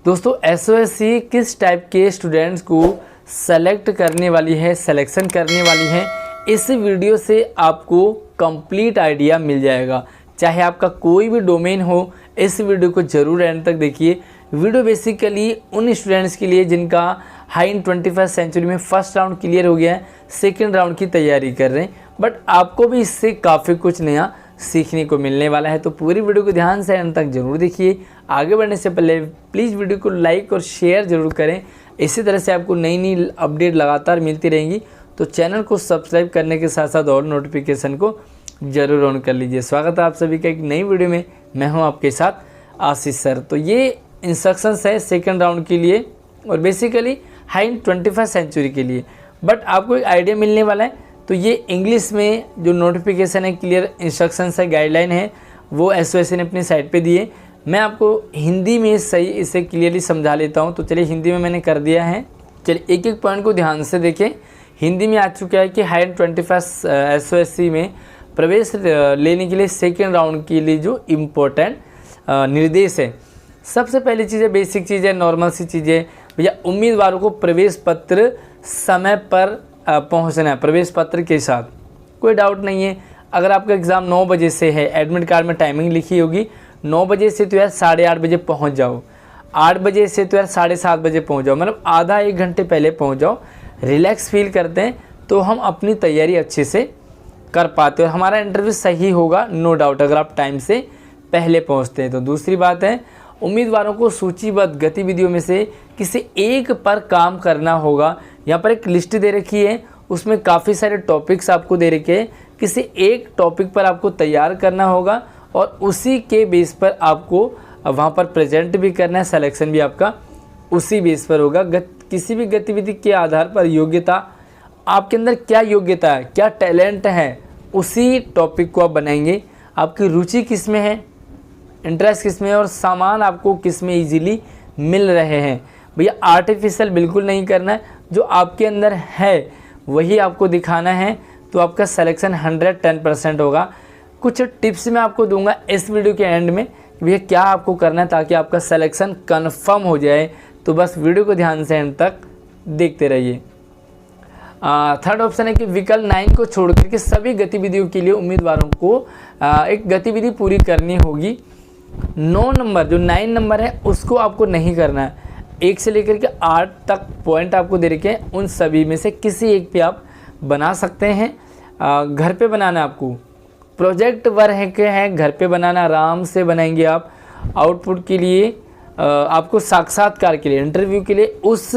दोस्तों एसओएससी किस टाइप के स्टूडेंट्स को सेलेक्ट करने वाली है, सिलेक्शन करने वाली है, इस वीडियो से आपको कंप्लीट आइडिया मिल जाएगा। चाहे आपका कोई भी डोमेन हो, इस वीडियो को ज़रूर एंड तक देखिए। वीडियो बेसिकली उन स्टूडेंट्स के लिए जिनका हाई इन 21st सेंचुरी में फर्स्ट राउंड क्लियर हो गया है, सेकेंड राउंड की तैयारी कर रहे हैं, बट आपको भी इससे काफ़ी कुछ नया सीखने को मिलने वाला है। तो पूरी वीडियो को ध्यान से अंत तक जरूर देखिए। आगे बढ़ने से पहले प्लीज़ वीडियो को लाइक और शेयर जरूर करें। इसी तरह से आपको नई नई अपडेट लगातार मिलती रहेंगी, तो चैनल को सब्सक्राइब करने के साथ साथ और नोटिफिकेशन को जरूर ऑन कर लीजिए। स्वागत है आप सभी का एक नई वीडियो में। मैं हूं आपके साथ आशीष सर। तो ये इंस्ट्रक्शंस है सेकेंड राउंड के लिए और basically high in 21st century के लिए, बट आपको एक आइडिया मिलने वाला है। तो ये इंग्लिश में जो नोटिफिकेशन है, क्लियर इंस्ट्रक्शंस है, गाइडलाइन है, वो एसओएससी ने अपनी साइट पे दिए। मैं आपको हिंदी में सही इसे क्लियरली समझा लेता हूँ। तो चलिए हिंदी में मैंने कर दिया है। चलिए एक एक पॉइंट को ध्यान से देखें। हिंदी में आ चुका है कि हाई इन 21st एसओएससी में प्रवेश लेने के लिए सेकेंड राउंड के लिए जो इम्पोर्टेंट निर्देश है। सबसे पहली चीज़ है, बेसिक चीज़ है, नॉर्मल सी चीज़ें भैया, उम्मीदवारों को प्रवेश पत्र समय पर पहुंचना है, प्रवेश पत्र के साथ। कोई डाउट नहीं है। अगर आपका एग्ज़ाम 9 बजे से है, एडमिट कार्ड में टाइमिंग लिखी होगी 9 बजे से, तो यार 8:30 बजे पहुंच जाओ। 8 बजे से तो यार 7:30 बजे पहुंच जाओ, मतलब आधा 1 घंटे पहले पहुंच जाओ। रिलैक्स फील करते हैं तो हम अपनी तैयारी अच्छे से कर पाते हैं और हमारा इंटरव्यू सही होगा, नो डाउट, अगर आप टाइम से पहले पहुँचते हैं। तो दूसरी बात है, उम्मीदवारों को सूचीबद्ध गतिविधियों में से किसी एक पर काम करना होगा। यहाँ पर एक लिस्ट दे रखी है, उसमें काफ़ी सारे टॉपिक्स आपको दे रखे हैं। किसी एक टॉपिक पर आपको तैयार करना होगा और उसी के बेस पर आपको वहाँ पर प्रेजेंट भी करना है। सिलेक्शन भी आपका उसी बेस पर होगा। किसी भी गतिविधि के आधार पर योग्यता, आपके अंदर क्या योग्यता है, क्या टैलेंट है, उसी टॉपिक को आप बनाएंगे। आपकी रुचि किस में है, इंटरेस्ट किस में है और सामान आपको किस में ईजीली मिल रहे हैं। भैया आर्टिफिशियल बिल्कुल नहीं करना है, जो आपके अंदर है वही आपको दिखाना है, तो आपका सिलेक्शन 110% होगा। कुछ टिप्स मैं आपको दूंगा इस वीडियो के एंड में कि भैया क्या आपको करना है ताकि आपका सिलेक्शन कंफर्म हो जाए। तो बस वीडियो को ध्यान से एंड तक देखते रहिए। थर्ड ऑप्शन है कि विकल्प 9 को छोड़ करके सभी गतिविधियों के लिए उम्मीदवारों को एक गतिविधि पूरी करनी होगी। 9 नंबर जो 9 नंबर है उसको आपको नहीं करना है। 1 से लेकर के 8 तक पॉइंट आपको दे रखे हैं, उन सभी में से किसी एक पे आप बना सकते हैं। घर पे बनाना है आपको, प्रोजेक्ट वर्क है, घर पे बनाना, आराम से बनाएंगे आप। आउटपुट के लिए आपको साक्षात्कार के लिए, इंटरव्यू के लिए उस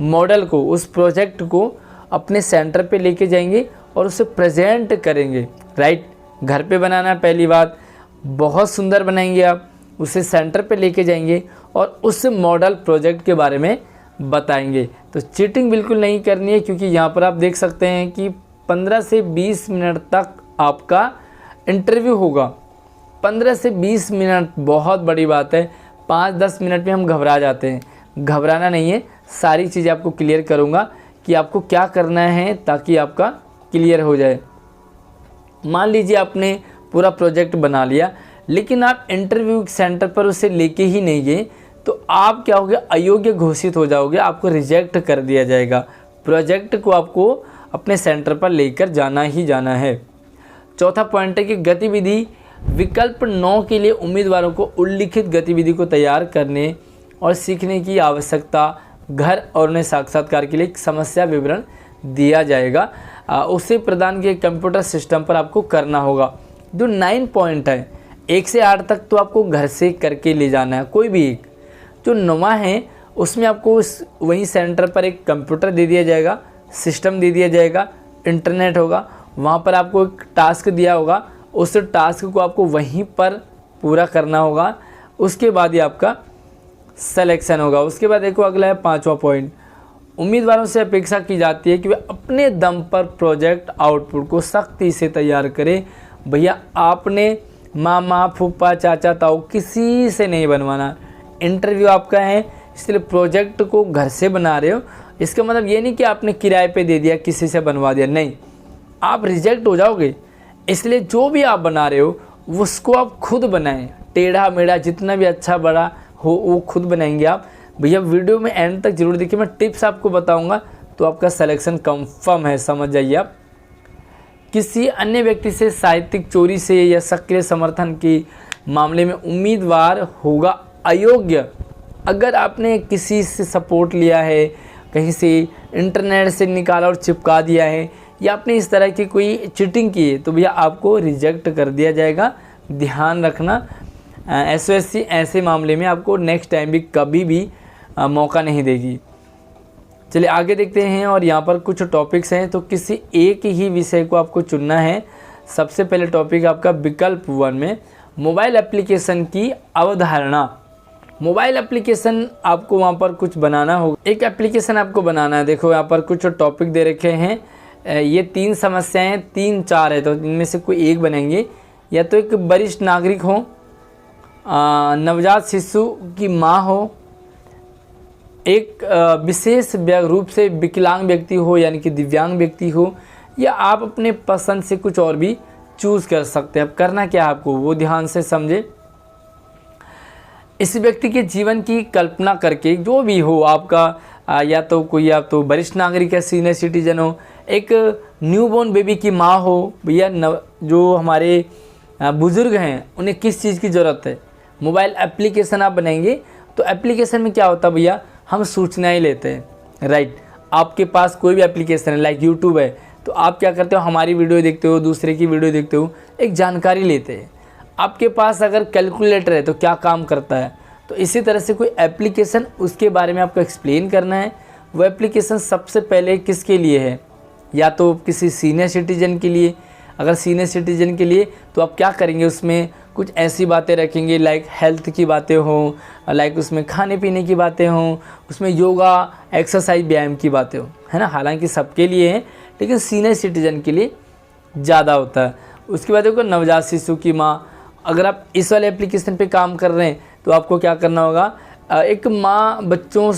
मॉडल को, उस प्रोजेक्ट को अपने सेंटर पे लेके जाएंगे और उसे प्रेजेंट करेंगे। राइट, घर पे बनाना है पहली बात, बहुत सुंदर बनाएंगे आप, उसे सेंटर पे लेके जाएंगे और उस मॉडल प्रोजेक्ट के बारे में बताएंगे। तो चीटिंग बिल्कुल नहीं करनी है, क्योंकि यहाँ पर आप देख सकते हैं कि 15 से 20 मिनट तक आपका इंटरव्यू होगा। 15 से 20 मिनट बहुत बड़ी बात है। 5-10 मिनट में हम घबरा जाते हैं, घबराना नहीं है। सारी चीज़ें आपको क्लियर करूँगा कि आपको क्या करना है ताकि आपका क्लियर हो जाए। मान लीजिए आपने पूरा प्रोजेक्ट बना लिया, लेकिन आप इंटरव्यू सेंटर पर उसे लेके ही नहीं गए, तो आप क्या होगे, अयोग्य घोषित हो जाओगे, आपको रिजेक्ट कर दिया जाएगा। प्रोजेक्ट को आपको अपने सेंटर पर लेकर जाना ही जाना है। चौथा पॉइंट है कि गतिविधि विकल्प 9 के लिए उम्मीदवारों को उल्लिखित गतिविधि को तैयार करने और सीखने की आवश्यकता, घर और उन्हें साक्षात्कार के लिए समस्या विवरण दिया जाएगा, उसे प्रदान किए कंप्यूटर सिस्टम पर आपको करना होगा। जो 9 पॉइंट है 1 से 8 तक तो आपको घर से करके ले जाना है, कोई भी एक। जो 9वां है उसमें आपको वहीं सेंटर पर एक कंप्यूटर दे दिया जाएगा, सिस्टम दे दिया जाएगा, इंटरनेट होगा, वहाँ पर आपको एक टास्क दिया होगा, उस टास्क को आपको वहीं पर पूरा करना होगा। उसके बाद ही आपका सिलेक्शन होगा। उसके बाद देखो अगला है 5वां पॉइंट, उम्मीदवारों से अपेक्षा की जाती है कि वे अपने दम पर प्रोजेक्ट आउटपुट को सख्ती से तैयार करें। भैया आपने मामा, फूफा, चाचा, ताऊ किसी से नहीं बनवाना। इंटरव्यू आपका है, इसलिए प्रोजेक्ट को घर से बना रहे हो। इसका मतलब ये नहीं कि आपने किराए पे दे दिया, किसी से बनवा दिया, नहीं, आप रिजेक्ट हो जाओगे। इसलिए जो भी आप बना रहे हो उसको आप खुद बनाएं, टेढ़ा मेढ़ा जितना भी अच्छा बड़ा हो वो खुद बनाएंगे आप, भैया वीडियो में एंड तक जरूर देखिए, मैं टिप्स आपको बताऊंगा तो आपका सिलेक्शन कंफर्म है, समझ जाइए आप। किसी अन्य व्यक्ति से साहित्यिक चोरी से या सक्रिय समर्थन के मामले में उम्मीदवार होगा अयोग्य। अगर आपने किसी से सपोर्ट लिया है, कहीं से इंटरनेट से निकाला और चिपका दिया है, या आपने इस तरह की कोई चीटिंग की है, तो भैया आपको रिजेक्ट कर दिया जाएगा। ध्यान रखना, एसओएससी ऐसे मामले में आपको नेक्स्ट टाइम भी कभी भी मौका नहीं देगी। चलिए आगे देखते हैं, और यहाँ पर कुछ टॉपिक्स हैं, तो किसी एक ही विषय को आपको चुनना है। सबसे पहले टॉपिक आपका विकल्प 1 में मोबाइल एप्लीकेशन की अवधारणा। मोबाइल एप्लीकेशन आपको वहाँ पर कुछ बनाना होगा, एक एप्लीकेशन आपको बनाना है। देखो यहाँ पर कुछ टॉपिक दे रखे हैं, ये 3 समस्याएं 3 4 है, तो इनमें से कोई एक बनेंगे। या तो एक वरिष्ठ नागरिक हो, नवजात शिशु की माँ हो, एक विशेष रूप से विकलांग व्यक्ति हो यानी कि दिव्यांग व्यक्ति हो, या आप अपने पसंद से कुछ और भी चूज़ कर सकते हैं। अब करना क्या है आपको, वो ध्यान से समझे। इस व्यक्ति के जीवन की कल्पना करके, जो भी हो आपका, या तो कोई आप तो वरिष्ठ नागरिक है, सीनियर सिटीजन हो, एक न्यूबॉर्न बेबी की माँ हो, भैया जो हमारे बुज़ुर्ग हैं उन्हें किस चीज़ की ज़रूरत है, मोबाइल एप्लीकेशन आप बनाएंगे। तो एप्लीकेशन में क्या होता है भैया, हम सूचनाएं लेते हैं, राइट। आपके पास कोई भी एप्लीकेशन है, लाइक यूट्यूब है, तो आप क्या करते हो, हमारी वीडियो देखते हो, दूसरे की वीडियो देखते हो, एक जानकारी लेते हैं। आपके पास अगर कैलकुलेटर है तो क्या काम करता है, तो इसी तरह से कोई एप्लीकेशन, उसके बारे में आपको एक्सप्लेन करना है। वो एप्लीकेशन सबसे पहले किसके लिए है, या तो किसी सीनियर सिटीजन के लिए। अगर सीनियर सिटीजन के लिए तो आप क्या करेंगे, उसमें कुछ ऐसी बातें रखेंगे लाइक हेल्थ की बातें हों, लाइक उसमें खाने पीने की बातें हों, उसमें योगा एक्सरसाइज व्यायाम की बातें हों, है ना। हालांकि सबके लिए है, लेकिन सीनियर सिटीजन के लिए ज़्यादा होता है। उसके बाद देखो नवजात शिशु की माँ, अगर आप इस वाले एप्लीकेशन पे काम कर रहे हैं तो आपको क्या करना होगा, एक माँ बच्चों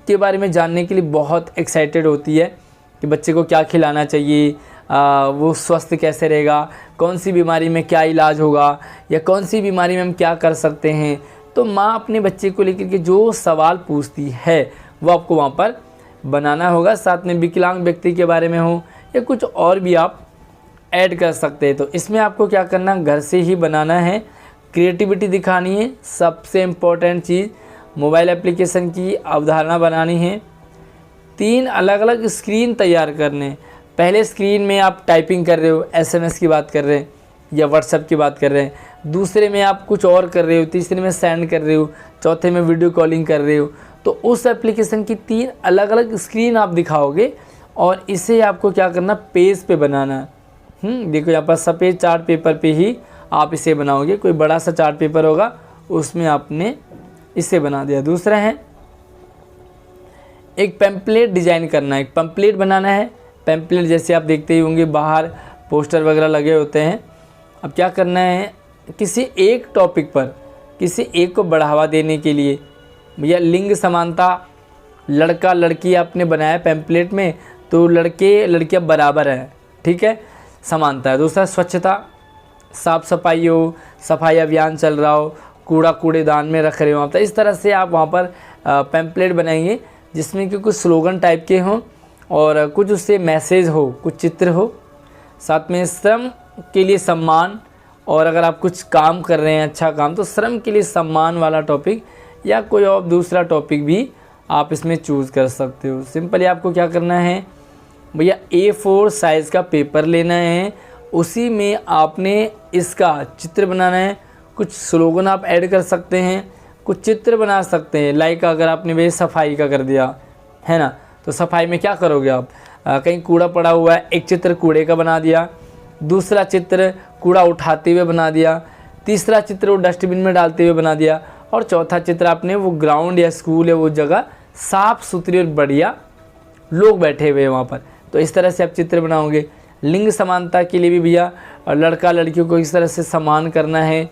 के बारे में जानने के लिए बहुत एक्साइटेड होती है कि बच्चे को क्या खिलाना चाहिए, वो स्वस्थ कैसे रहेगा, कौन सी बीमारी में क्या इलाज होगा, या कौन सी बीमारी में हम क्या कर सकते हैं। तो माँ अपने बच्चे को लेकर के जो सवाल पूछती है वो आपको वहाँ पर बनाना होगा। साथ में विकलांग व्यक्ति के बारे में हो या कुछ और भी आप ऐड कर सकते हैं। तो इसमें आपको क्या करना, घर से ही बनाना है, क्रिएटिविटी दिखानी है। सबसे इम्पोर्टेंट चीज़, मोबाइल एप्लीकेशन की अवधारणा बनानी है। 3 अलग अलग स्क्रीन तैयार करने। पहले स्क्रीन में आप टाइपिंग कर रहे हो, SMS की बात कर रहे हैं या व्हाट्सएप की बात कर रहे हैं, दूसरे में आप कुछ और कर रहे हो, तीसरे में सेंड कर रहे हो, चौथे में वीडियो कॉलिंग कर रहे हो। तो उस एप्लीकेशन की 3 अलग अलग स्क्रीन आप दिखाओगे, और इसे आपको क्या करना, पेज पे बनाना है। देखो यहाँ पर सफ़ेद चार्ट पेपर पे ही आप इसे बनाओगे। कोई बड़ा सा चार्ट पेपर होगा, उसमें आपने इसे बना दिया। दूसरा है एक पैम्पलेट डिज़ाइन करना है, एक पैम्पलेट बनाना है। पैम्पलेट जैसे आप देखते ही होंगे, बाहर पोस्टर वगैरह लगे होते हैं। अब क्या करना है, किसी एक टॉपिक पर किसी एक को बढ़ावा देने के लिए, भैया लिंग समानता, लड़का लड़की आपने बनाया पैम्पलेट में, तो लड़के लड़कियां बराबर हैं, ठीक है, समानता है। दूसरा स्वच्छता, साफ़ सफाई हो, सफाई अभियान चल रहा हो, कूड़ा कूड़ेदान में रख रहे हो आप। तो इस तरह से आप वहाँ पर पैम्पलेट बनाएंगे जिसमें कि कुछ स्लोगन टाइप के हों और कुछ उससे मैसेज हो, कुछ चित्र हो। साथ में श्रम के लिए सम्मान, और अगर आप कुछ काम कर रहे हैं अच्छा काम, तो श्रम के लिए सम्मान वाला टॉपिक या कोई और दूसरा टॉपिक भी आप इसमें चूज़ कर सकते हो। सिंपली आपको क्या करना है भैया, A4 साइज़ का पेपर लेना है, उसी में आपने इसका चित्र बनाना है। कुछ स्लोगन आप ऐड कर सकते हैं, कुछ चित्र बना सकते हैं। लाइक अगर आपने भैया सफाई का कर दिया है ना, तो सफाई में क्या करोगे आप, कहीं कूड़ा पड़ा हुआ है, एक चित्र कूड़े का बना दिया, दूसरा चित्र कूड़ा उठाते हुए बना दिया, तीसरा चित्र वो डस्टबिन में डालते हुए बना दिया, और चौथा चित्र आपने वो ग्राउंड या स्कूल है वो जगह साफ़ सुथरी और बढ़िया लोग बैठे हुए हैं वहाँ पर। तो इस तरह से आप चित्र बनाओगे। लिंग समानता के लिए भी भैया लड़का लड़कियों को इस तरह से समान करना है।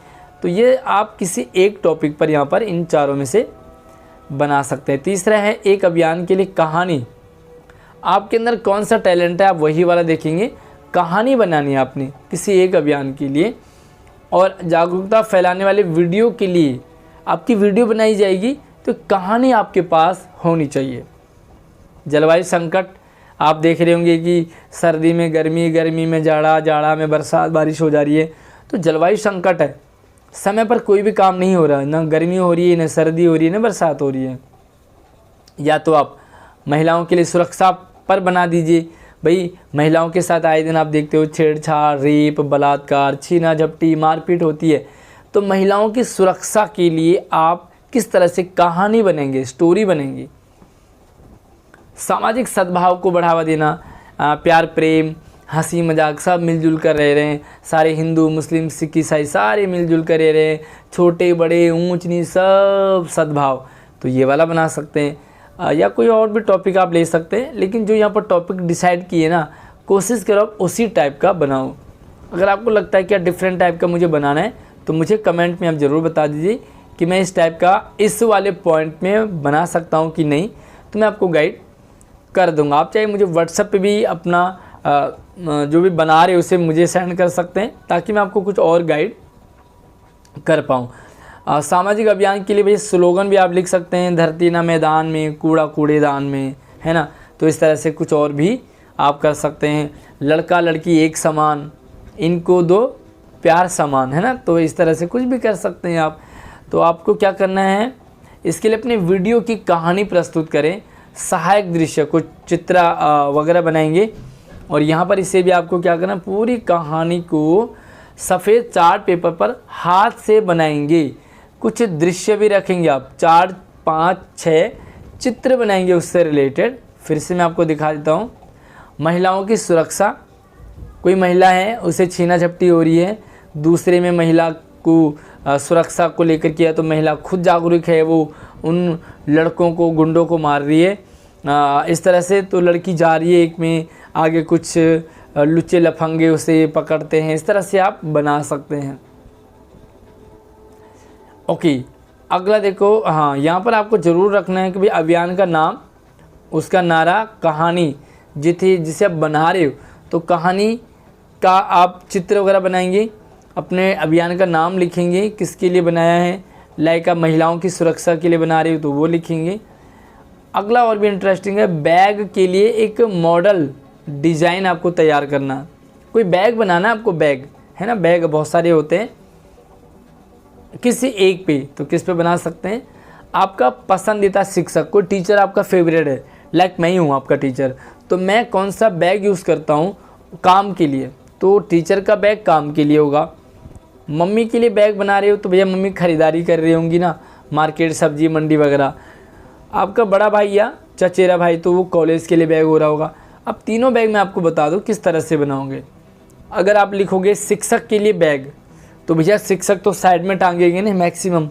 तो ये आप किसी एक टॉपिक पर यहाँ पर इन चारों में से बना सकते हैं। तीसरा है एक अभियान के लिए कहानी। आपके अंदर कौन सा टैलेंट है आप वही वाला देखेंगे। कहानी बनानी है आपने किसी एक अभियान के लिए, और जागरूकता फैलाने वाले वीडियो के लिए आपकी वीडियो बनाई जाएगी तो कहानी आपके पास होनी चाहिए। जलवायु संकट, आप देख रहे होंगे कि सर्दी में गर्मी, गर्मी में जाड़ा, जाड़ा में बरसात, बारिश हो जा रही है। तो जलवायु संकट है, समय पर कोई भी काम नहीं हो रहा है, ना गर्मी हो रही है, ना सर्दी हो रही है, ना बरसात हो रही है। या तो आप महिलाओं के लिए सुरक्षा पर बना दीजिए। भाई महिलाओं के साथ आए दिन आप देखते हो छेड़छाड़, रेप, बलात्कार, छीना झपटी, मारपीट होती है। तो महिलाओं की सुरक्षा के लिए आप किस तरह से कहानी बनेंगे, स्टोरी बनेंगी। सामाजिक सद्भाव को बढ़ावा देना, प्यार प्रेम, हंसी मजाक सब मिलजुल कर रह रहे हैं। सारे हिंदू, मुस्लिम, सिख, ईसाई सारे मिलजुल कर रह रहे हैं। छोटे बड़े, ऊंच नीच सब सद्भाव, तो ये वाला बना सकते हैं। या कोई और भी टॉपिक आप ले सकते हैं, लेकिन जो यहाँ पर टॉपिक डिसाइड किए ना, कोशिश करो आप उसी टाइप का बनाओ। अगर आपको लगता है कि डिफरेंट टाइप का मुझे बनाना है तो मुझे कमेंट में आप ज़रूर बता दीजिए कि मैं इस टाइप का इस वाले पॉइंट में बना सकता हूँ कि नहीं, तो मैं आपको गाइड कर दूँगा। आप चाहे मुझे व्हाट्सएप पे भी अपना जो भी बना रहे उसे मुझे सेंड कर सकते हैं, ताकि मैं आपको कुछ और गाइड कर पाऊँ। सामाजिक अभियान के लिए भाई स्लोगन भी आप लिख सकते हैं, धरती ना मैदान में, कूड़ा कूड़ेदान में, है ना। तो इस तरह से कुछ और भी आप कर सकते हैं। लड़का लड़की एक समान, इनको दो प्यार समान, है ना। तो इस तरह से कुछ भी कर सकते हैं आप। तो आपको क्या करना है, इसके लिए अपने वीडियो की कहानी प्रस्तुत करें, सहायक दृश्य, कुछ चित्र वगैरह बनाएंगे। और यहाँ पर इसे भी आपको क्या करना, पूरी कहानी को सफ़ेद चार्ट पेपर पर हाथ से बनाएंगे। कुछ दृश्य भी रखेंगे आप, 4, 5, 6 चित्र बनाएंगे उससे रिलेटेड। फिर से मैं आपको दिखा देता हूँ। महिलाओं की सुरक्षा, कोई महिला है उसे छीना झपटी हो रही है, दूसरे में महिला को सुरक्षा को लेकर किया, तो महिला खुद जागरूक है, वो उन लड़कों को, गुंडों को मार रही है इस तरह से। तो लड़की जा रही है, एक में आगे कुछ लुच्चे लफंगे उसे पकड़ते हैं। इस तरह से आप बना सकते हैं। ओके, अगला देखो, हाँ यहाँ पर आपको ज़रूर रखना है कि भाई अभियान का नाम, उसका नारा, कहानी जिसे आप बना रहे हो, तो कहानी का आप चित्र वगैरह बनाएंगे, अपने अभियान का नाम लिखेंगे, किसके लिए बनाया है, लाइक आप महिलाओं की सुरक्षा के लिए बना रहे हो तो वो लिखेंगे। अगला और भी इंटरेस्टिंग है, बैग के लिए एक मॉडल डिज़ाइन आपको तैयार करना। कोई बैग बनाना आपको, बैग है ना, बैग बहुत सारे होते हैं, किसी एक पे, तो किस पे बना सकते हैं। आपका पसंदीदा शिक्षक, कोई टीचर आपका फेवरेट है, लाइक मैं ही हूँ आपका टीचर, तो मैं कौन सा बैग यूज़ करता हूँ काम के लिए, तो टीचर का बैग काम के लिए होगा। मम्मी के लिए बैग बना रहे हो तो भैया मम्मी खरीदारी कर रही होंगी ना, मार्केट, सब्जी मंडी वगैरह। आपका बड़ा भाई या चचेरा भाई, तो वो कॉलेज के लिए बैग हो रहा होगा। अब तीनों बैग मैं आपको बता दूँ किस तरह से बनाओगे। अगर आप लिखोगे शिक्षक के लिए बैग, तो भैया शिक्षक तो साइड में टांगेंगे ना मैक्सिमम।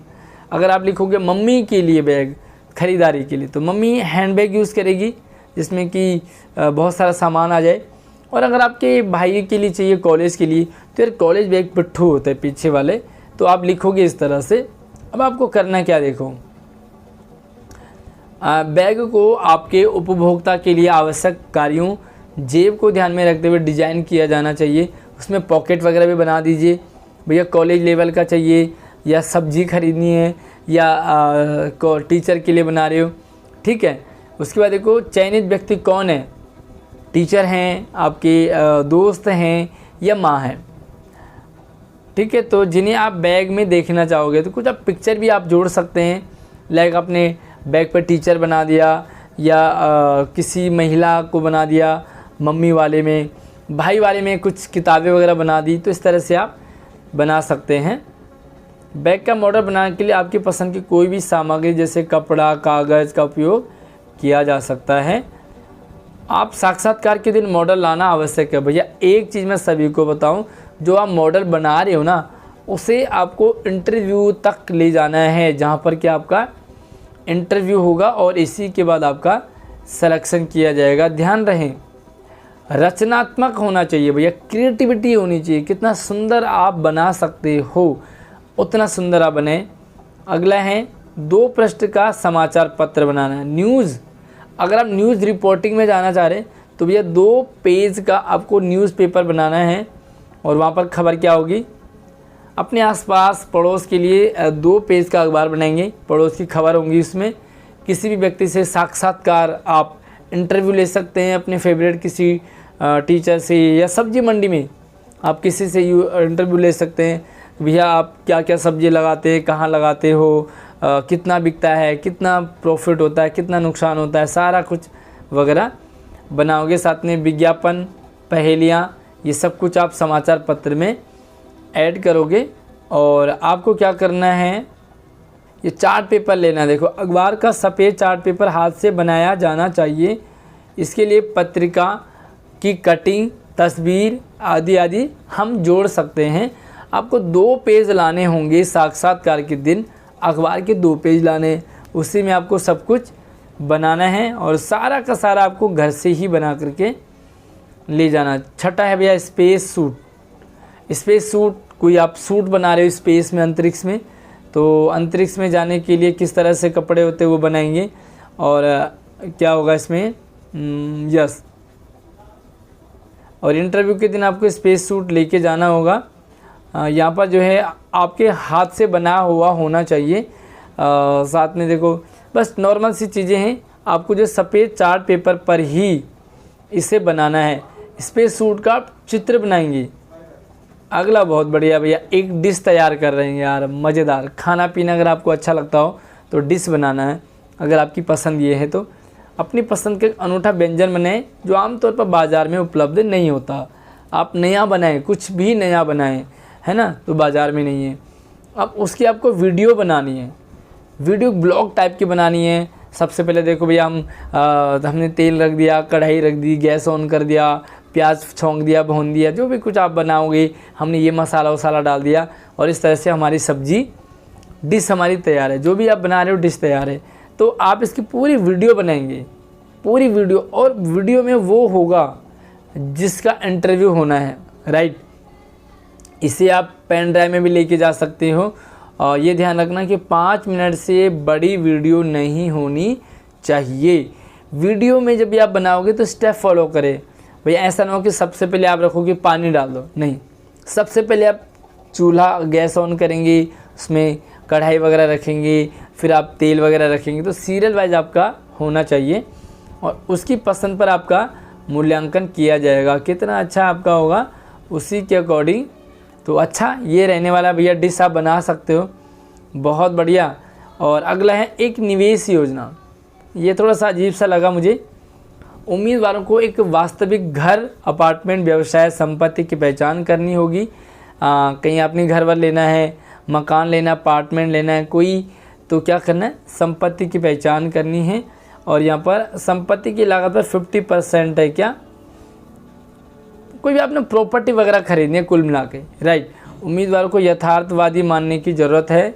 अगर आप लिखोगे मम्मी के लिए बैग खरीदारी के लिए, तो मम्मी हैंड बैग यूज़ करेगी जिसमें कि बहुत सारा सामान आ जाए। और अगर आपके भाई के लिए चाहिए कॉलेज के लिए, तो यार कॉलेज बैग पिट्ठू होते हैं पीछे वाले, तो आप लिखोगे इस तरह से। अब आपको करना क्या, देखो बैग को आपके उपभोक्ता के लिए आवश्यक कार्यों, जेब को ध्यान में रखते हुए डिज़ाइन किया जाना चाहिए। उसमें पॉकेट वगैरह भी बना दीजिए। भैया कॉलेज लेवल का चाहिए, या सब्जी खरीदनी है, या टीचर के लिए बना रहे हो, ठीक है। उसके बाद देखो चयनित व्यक्ति कौन है, टीचर हैं, आपके दोस्त हैं, या माँ है, ठीक है। तो जिन्हें आप बैग में देखना चाहोगे तो कुछ आप पिक्चर भी आप जोड़ सकते हैं, लाइक अपने बैग पर टीचर बना दिया, या किसी महिला को बना दिया, मम्मी वाले में, भाई वाले में कुछ किताबें वगैरह बना दी। तो इस तरह से आप बना सकते हैं। बैग का मॉडल बनाने के लिए आपकी पसंद की कोई भी सामग्री जैसे कपड़ा, कागज़ का उपयोग किया जा सकता है। आप साक्षात्कार के दिन मॉडल लाना आवश्यक है। भैया एक चीज़ मैं सभी को बताऊं, जो आप मॉडल बना रहे हो ना, उसे आपको इंटरव्यू तक ले जाना है, जहां पर कि आपका इंटरव्यू होगा और इसी के बाद आपका सिलेक्शन किया जाएगा। ध्यान रहे रचनात्मक होना चाहिए भैया, क्रिएटिविटी होनी चाहिए। कितना सुंदर आप बना सकते हो उतना सुंदर आप बने। अगला है 2 पृष्ठ का समाचार पत्र बनाना, न्यूज़। अगर आप न्यूज़ रिपोर्टिंग में जाना चाह रहे हैं तो भैया 2 पेज का आपको न्यूज़पेपर बनाना है। और वहाँ पर खबर क्या होगी, अपने आसपास पड़ोस के लिए 2 पेज का अखबार बनाएंगे। पड़ोस की खबर होंगी उसमें। किसी भी व्यक्ति से साक्षात्कार, आप इंटरव्यू ले सकते हैं अपने फेवरेट किसी टीचर से, या सब्जी मंडी में आप किसी से इंटरव्यू ले सकते हैं। भैया आप क्या क्या सब्जी लगाते हैं, कहाँ लगाते हो, कितना बिकता है, कितना प्रॉफिट होता है, कितना नुकसान होता है, सारा कुछ वगैरह बनाओगे। साथ में विज्ञापन, पहेलियाँ, ये सब कुछ आप समाचार पत्र में ऐड करोगे। और आपको क्या करना है, ये चार्ट पेपर लेना है। देखो, अखबार का सफ़ेद चार्ट पेपर हाथ से बनाया जाना चाहिए। इसके लिए पत्रिका की कटिंग, तस्वीर आदि आदि हम जोड़ सकते हैं। आपको 2 पेज लाने होंगे साक्षात्कार के दिन, अखबार के 2 पेज लाने, उसी में आपको सब कुछ बनाना है और सारा का सारा आपको घर से ही बना करके ले जाना। छठा है भैया स्पेस सूट। स्पेस सूट, कोई आप सूट बना रहे हो स्पेस में, अंतरिक्ष में, तो अंतरिक्ष में जाने के लिए किस तरह से कपड़े होते हैं वो बनाएंगे। और क्या होगा इसमें, यस, और इंटरव्यू के दिन आपको स्पेस सूट लेके जाना होगा। यहाँ पर जो है आपके हाथ से बना हुआ होना चाहिए। साथ में देखो, बस नॉर्मल सी चीज़ें हैं। आपको जो सफ़ेद चार्ट पेपर पर ही इसे बनाना है। स्पेस सूट का आप चित्र बनाएंगे। अगला बहुत बढ़िया भैया, एक डिश तैयार कर रहे हैं यार, मज़ेदार खाना पीना। अगर आपको अच्छा लगता हो तो डिश बनाना है। अगर आपकी पसंद ये है तो अपनी पसंद के अनूठा व्यंजन बनाएं जो आमतौर पर बाज़ार में उपलब्ध नहीं होता। आप नया बनाएं, कुछ भी नया बनाएं, है ना, तो बाज़ार में नहीं है। अब उसकी आपको वीडियो बनानी है, वीडियो ब्लॉग टाइप की बनानी है। सबसे पहले देखो भैया, हमने तेल रख दिया, कढ़ाई रख दी, गैस ऑन कर दिया, प्याज छौंक दिया, भून दिया, जो भी कुछ आप बनाओगे, हमने ये मसाला वसाला डाल दिया और इस तरह से हमारी सब्जी, डिश हमारी तैयार है। जो भी आप बना रहे हो डिश तैयार है। तो आप इसकी पूरी वीडियो बनाएंगे, पूरी वीडियो, और वीडियो में वो होगा जिसका इंटरव्यू होना है, राइट। इसे आप पेन ड्राइव में भी लेके जा सकते हो। और ये ध्यान रखना कि 5 मिनट से बड़ी वीडियो नहीं होनी चाहिए। वीडियो में जब भी आप बनाओगे तो स्टेप फॉलो करें भैया। ऐसा ना हो कि सबसे पहले आप रखोगे पानी डाल दो, नहीं। सबसे पहले आप चूल्हा गैस ऑन करेंगे, उसमें कढ़ाई वगैरह रखेंगे, फिर आप तेल वगैरह रखेंगे। तो सीरियल वाइज आपका होना चाहिए और उसकी पसंद पर आपका मूल्यांकन किया जाएगा। कितना अच्छा आपका होगा उसी के अकॉर्डिंग। तो अच्छा ये रहने वाला भैया डिश आप बना सकते हो, बहुत बढ़िया। और अगला है एक निवेश योजना। ये थोड़ा सा अजीब सा लगा मुझे। उम्मीदवारों को एक वास्तविक घर, अपार्टमेंट, व्यवसाय, संपत्ति की पहचान करनी होगी। कहीं अपनी घर वर लेना है, मकान लेना, अपार्टमेंट लेना है कोई, तो क्या करना है, संपत्ति की पहचान करनी है। और यहाँ पर संपत्ति की लागत पर 50% है क्या, कोई भी आपने प्रॉपर्टी वगैरह खरीदनी है कुल मिला के, राइट। उम्मीदवार को यथार्थवादी मानने की ज़रूरत है।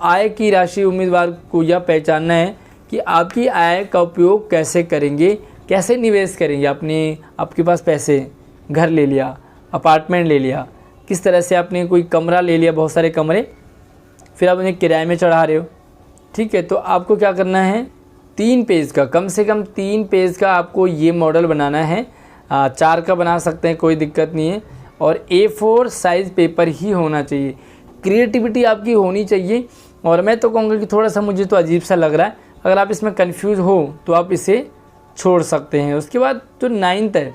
आय की राशि, उम्मीदवार को यह पहचानना है कि आपकी आय का उपयोग कैसे करेंगे, कैसे निवेश करेंगे। आपके पास पैसे, घर ले लिया, अपार्टमेंट ले लिया, किस तरह से आपने कोई कमरा ले लिया, बहुत सारे कमरे, फिर आप उन्हें किराए में चढ़ा रहे हो, ठीक है। तो आपको क्या करना है, 3 पेज का, कम से कम 3 पेज का आपको ये मॉडल बनाना है। 4 का बना सकते हैं, कोई दिक्कत नहीं है। और A4 साइज़ पेपर ही होना चाहिए। क्रिएटिविटी आपकी होनी चाहिए। और मैं तो कहूँगा कि थोड़ा सा मुझे तो अजीब सा लग रहा है। अगर आप इसमें कंफ्यूज हो तो आप इसे छोड़ सकते हैं। उसके बाद जो 9th है,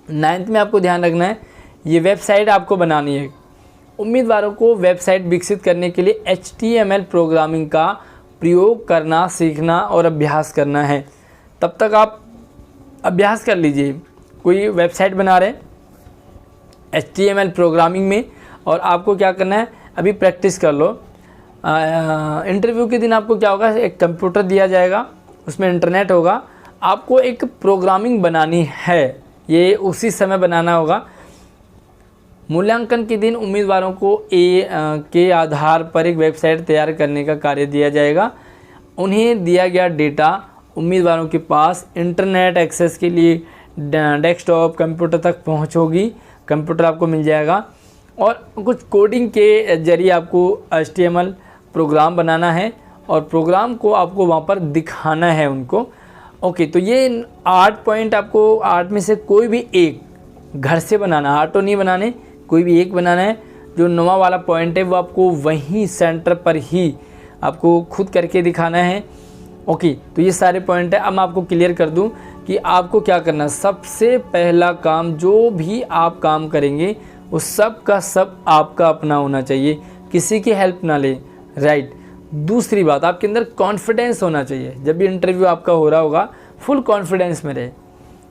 9th में आपको ध्यान रखना है, ये वेबसाइट आपको बनानी है। उम्मीदवारों को वेबसाइट विकसित करने के लिए HTML प्रोग्रामिंग का प्रयोग करना, सीखना और अभ्यास करना है। तब तक आप अभ्यास कर लीजिए। कोई वेबसाइट बना रहे हैं HTML प्रोग्रामिंग में, और आपको क्या करना है, अभी प्रैक्टिस कर लो। इंटरव्यू के दिन आपको क्या होगा, एक कंप्यूटर दिया जाएगा, उसमें इंटरनेट होगा, आपको एक प्रोग्रामिंग बनानी है, ये उसी समय बनाना होगा। मूल्यांकन के दिन उम्मीदवारों को के आधार पर एक वेबसाइट तैयार करने का कार्य दिया जाएगा। उन्हें दिया गया डेटा उम्मीदवारों के पास इंटरनेट एक्सेस के लिए डेस्कटॉप कंप्यूटर तक पहुंच होगी। कंप्यूटर आपको मिल जाएगा और कुछ कोडिंग के जरिए आपको HTML प्रोग्राम बनाना है और प्रोग्राम को आपको वहाँ पर दिखाना है उनको। ओके, तो ये 8 पॉइंट आपको 8 में से कोई भी एक घर से बनाना, 8 तो नहीं बनाने, कोई भी एक बनाना है जो 9वां वाला पॉइंट है वो आपको वहीं सेंटर पर ही आपको खुद करके दिखाना है। ओके, तो ये सारे पॉइंट है। अब मैं आपको क्लियर कर दूं कि आपको क्या करना है। सबसे पहला काम, जो भी आप काम करेंगे वो सब का सब आपका अपना होना चाहिए, किसी की हेल्प ना ले, राइट। दूसरी बात, आपके अंदर कॉन्फिडेंस होना चाहिए। जब भी इंटरव्यू आपका हो रहा होगा फुल कॉन्फिडेंस में रहे।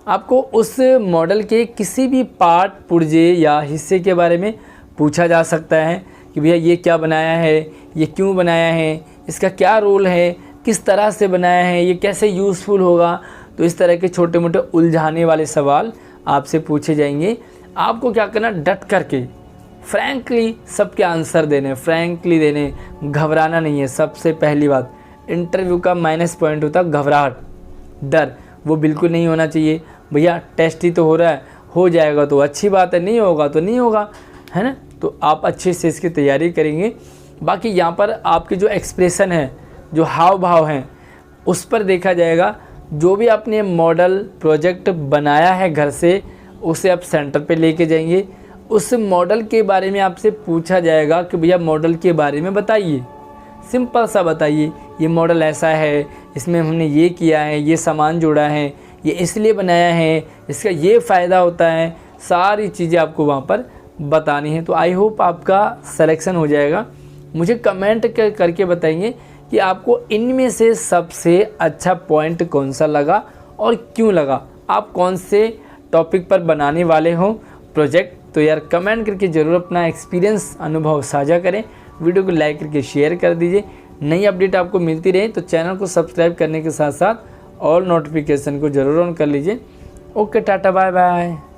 आपको उस मॉडल के किसी भी पार्ट, पुर्जे या हिस्से के बारे में पूछा जा सकता है कि भैया ये क्या बनाया है, ये क्यों बनाया है, इसका क्या रोल है, किस तरह से बनाया है, ये कैसे यूज़फुल होगा। तो इस तरह के छोटे मोटे उलझाने वाले सवाल आपसे पूछे जाएंगे। आपको क्या करना, डट करके फ्रैंकली सबके आंसर देने, फ्रैंकली देने, घबराना नहीं है। सबसे पहली बात, इंटरव्यू का माइनस पॉइंट होता है घबराहट, डर, वो बिल्कुल नहीं होना चाहिए। भैया टेस्ट ही तो हो रहा है, हो जाएगा तो अच्छी बात है, नहीं होगा तो नहीं होगा, है ना। तो आप अच्छे से इसकी तैयारी करेंगे। बाकी यहाँ पर आपके जो एक्सप्रेशन है, जो हाव भाव हैं, उस पर देखा जाएगा। जो भी आपने मॉडल प्रोजेक्ट बनाया है घर से, उसे आप सेंटर पे लेके जाएंगे। उस मॉडल के बारे में आपसे पूछा जाएगा कि भैया मॉडल के बारे में बताइए, सिंपल सा बताइए, ये मॉडल ऐसा है, इसमें हमने ये किया है, ये सामान जोड़ा है, ये इसलिए बनाया है, इसका ये फ़ायदा होता है। सारी चीज़ें आपको वहाँ पर बतानी है। तो आई होप आपका सिलेक्शन हो जाएगा। मुझे कमेंट करके बताएंगे कि आपको इनमें से सबसे अच्छा पॉइंट कौन सा लगा और क्यों लगा, आप कौन से टॉपिक पर बनाने वाले हो प्रोजेक्ट। तो यार कमेंट करके ज़रूर अपना एक्सपीरियंस, अनुभव साझा करें। वीडियो को लाइक करके शेयर कर दीजिए। नई अपडेट आपको मिलती रहे तो चैनल को सब्सक्राइब करने के साथ साथ ऑल नोटिफिकेशन को ज़रूर ऑन कर लीजिए। Okay, tata, bye bye.